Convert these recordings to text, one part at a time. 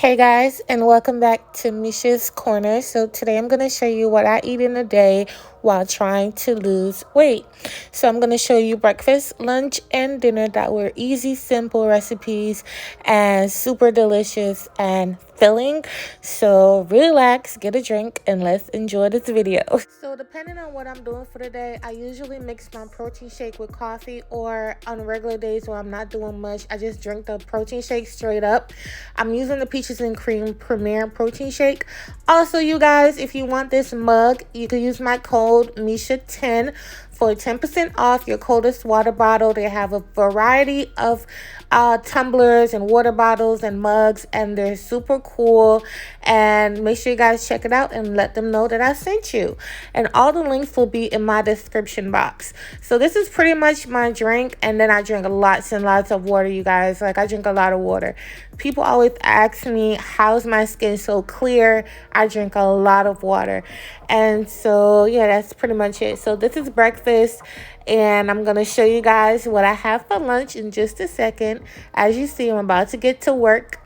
Hey guys, and welcome back to Meshascorner. So today I'm going to show you what I eat in a day while trying to lose weight. So I'm going to show you breakfast, lunch, and dinner that were easy, simple recipes and super delicious and filling. So relax, get a drink, and let's enjoy this video. So depending on what I'm doing for the day, I usually mix my protein shake with coffee, or on regular days where I'm not doing much, I just drink the protein shake straight up. I'm using the Peaches and Cream Premier Protein Shake. Also, you guys, if you want this mug, you can use my code Misha10 for 10% off your coldest water bottle. They have a variety of tumblers and water bottles and mugs, and they're super cool. And make sure you guys check it out and let them know that I sent you. And all the links will be in my description box. So this is pretty much my drink, and then I drink lots and lots of water, you guys. Like, I drink a lot of water. People always ask me, how's my skin so clear? I drink a lot of water. And so yeah, that's pretty much it. So this is breakfast, and I'm gonna show you guys what I have for lunch in just a second. As you see, I'm about to get to work.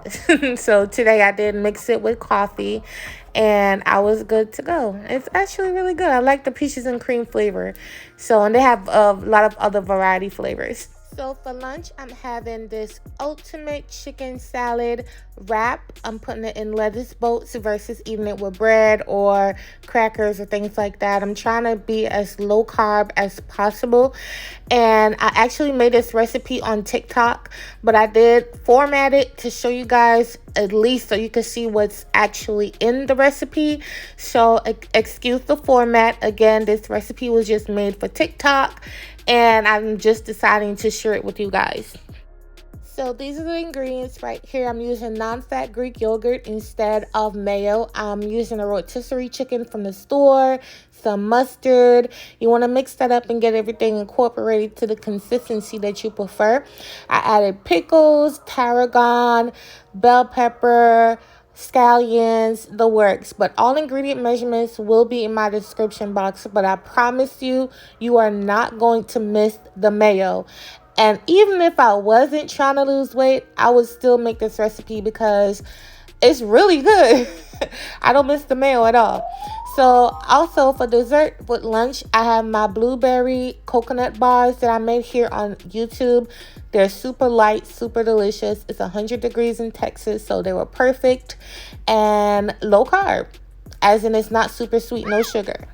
So today I did mix it with coffee, and I was good to go. It's actually really good. I like the peaches and cream flavor. So, and they have a lot of other variety flavors. So for lunch, I'm having this ultimate chicken salad wrap. I'm putting it in lettuce bolts versus eating it with bread or crackers or things like that. I'm trying to be as low carb as possible. And I actually made this recipe on Tikok, but I did format it to show you guys at least so you can see what's actually in the recipe. So excuse the format. Again, this recipe was just made for TikTok, and I'm just deciding to share it with you guys. So these are the ingredients right here. I'm using non-fat Greek yogurt instead of mayo. I'm using a rotisserie chicken from the store, some mustard. You want to mix that up and get everything incorporated to the consistency that you prefer. I added pickles, tarragon, bell pepper, scallions, the works. But all ingredient measurements will be in my description box. But I promise you, you are not going to miss the mayo. And even if I wasn't trying to lose weight, I would still make this recipe because it's really good. I don't miss the mayo at all. So also for dessert with lunch, I have my blueberry coconut bars that I made here on YouTube. They're super light, super delicious. It's 100 degrees in Texas, so they were perfect. And low carb, as in it's not super sweet, no sugar.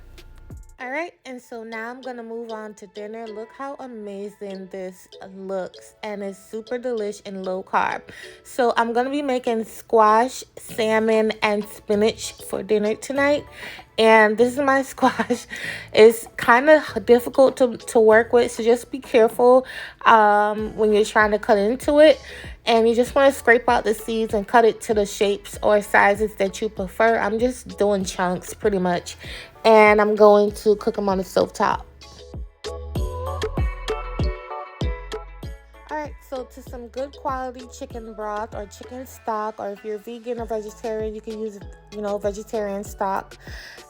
Alright, and so now I'm going to move on to dinner. Look how amazing this looks, and it's super delish and low carb. So I'm going to be making squash, salmon, and spinach for dinner tonight. And this is my squash. It's kind of difficult to work with, so just be careful when you're trying to cut into it. And you just want to scrape out the seeds and cut it to the shapes or sizes that you prefer. I'm just doing chunks pretty much. And I'm going to cook them on the stovetop. Alright, so to some good quality chicken broth or chicken stock, or if you're vegan or vegetarian, you can use, vegetarian stock.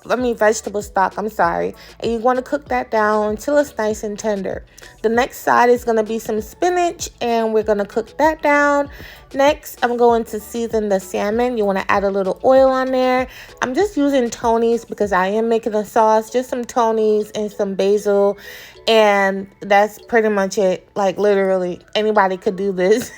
Vegetable stock, I'm sorry. And you want to cook that down until it's nice and tender. The next side is going to be some spinach, and we're going to cook that down. Next, I'm going to season the salmon. You want to add a little oil on there. I'm just using Tony's because I am making a sauce. Just some Tony's and some basil. And that's pretty much it. Like, literally, anybody could do this.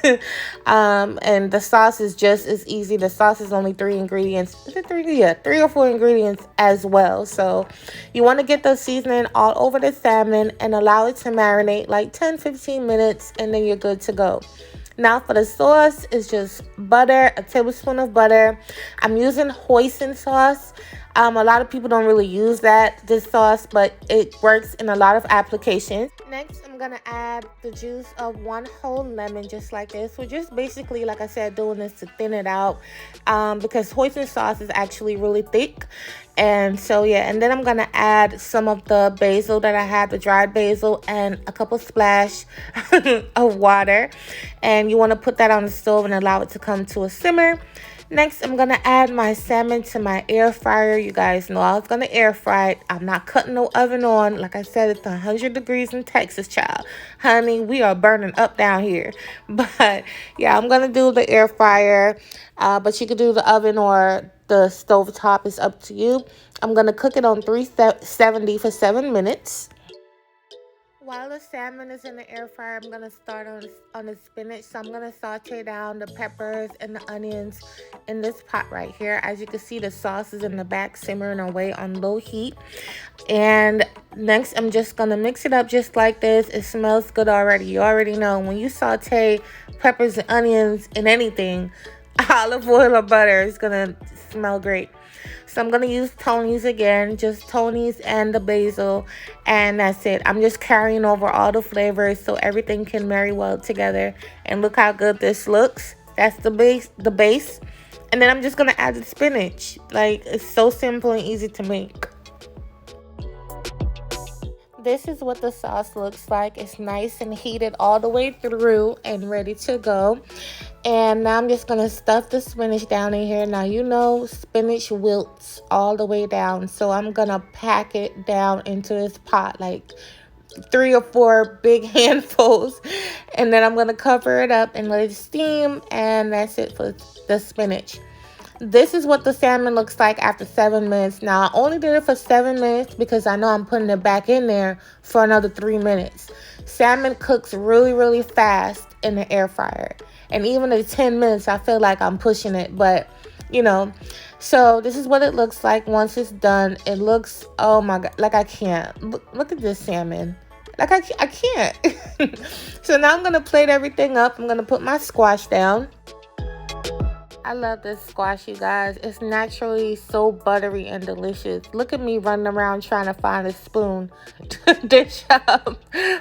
And the sauce is just as easy. The sauce is only 3 ingredients. Is it 3? Yeah, 3 or 4 ingredients as well. So you want to get the seasoning all over the salmon and allow it to marinate like 10-15 minutes, and then you're good to go. Now for the sauce, it's just butter, a tablespoon of butter. I'm using hoisin sauce. A lot of people don't really use this sauce, but it works in a lot of applications. Next, I'm going to add the juice of 1 whole lemon, just like this. We're just basically, like I said, doing this to thin it out because hoisin sauce is actually really thick. And so, yeah, and then I'm going to add some of the basil that I had, the dried basil, and a couple splash of water. And you want to put that on the stove and allow it to come to a simmer. Next, I'm going to add my salmon to my air fryer. You guys know I was going to air fry it. I'm not cutting no oven on. Like I said, it's 100 degrees in Texas, child. Honey, we are burning up down here. But yeah, I'm going to do the air fryer. But you could do the oven or the stove top. It's up to you. I'm going to cook it on 370 for 7 minutes. While the salmon is in the air fryer, I'm going to start on the spinach. So I'm going to saute down the peppers and the onions in this pot right here. As you can see, the sauce is in the back simmering away on low heat. And next, I'm just going to mix it up just like this. It smells good already. You already know when you saute peppers and onions in anything, olive oil or butter is going to smell great. So I'm going to use Tony's again, just Tony's and the basil, and that's it. I'm just carrying over all the flavors so everything can marry well together. And look how good this looks. That's the base. And then I'm just going to add the spinach. Like, it's so simple and easy to make. This is what the sauce looks like. It's nice and heated all the way through and ready to go. And now I'm just going to stuff the spinach down in here. Now, you know, spinach wilts all the way down. So I'm going to pack it down into this pot, like 3 or 4 big handfuls. And then I'm going to cover it up and let it steam. And that's it for the spinach. This is what the salmon looks like after 7 minutes. Now, I only did it for 7 minutes because I know I'm putting it back in there for another 3 minutes. Salmon cooks really, really fast in the air fryer. And even at 10 minutes, I feel like I'm pushing it. But, you know, so this is what it looks like once it's done. It looks, oh my God, like I can't. Look at this salmon. Like I can't. So now I'm going to plate everything up. I'm going to put my squash down. I love this squash, you guys. It's naturally so buttery and delicious. Look at me running around trying to find a spoon to dish up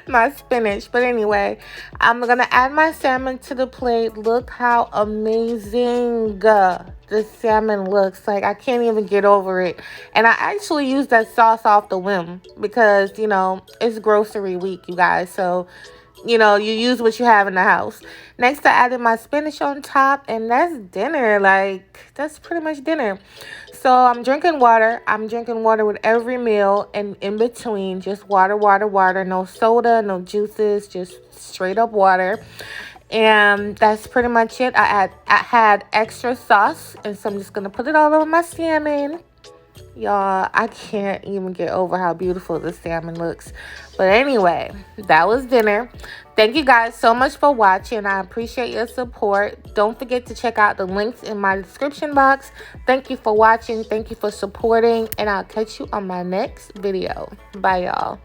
my spinach. But anyway, I'm going to add my salmon to the plate. Look how amazing this salmon looks. Like, I can't even get over it. And I actually used that sauce off the whim because, you know, it's grocery week, you guys. So, you know, you use what you have in the house. Next, I added my spinach on top, and that's dinner. Like, that's pretty much dinner. So I'm drinking water. I'm drinking water with every meal, and in between, just water, water, water. No soda, no juices, just straight up water. And that's pretty much it. I had extra sauce, and so I'm just going to put it all over my salmon. Y'all, I can't even get over how beautiful this salmon looks. But anyway, that was dinner. Thank you guys so much for watching. I appreciate your support. Don't forget to check out the links in my description box. Thank you for watching. Thank you for supporting. And I'll catch you on my next video. Bye, y'all.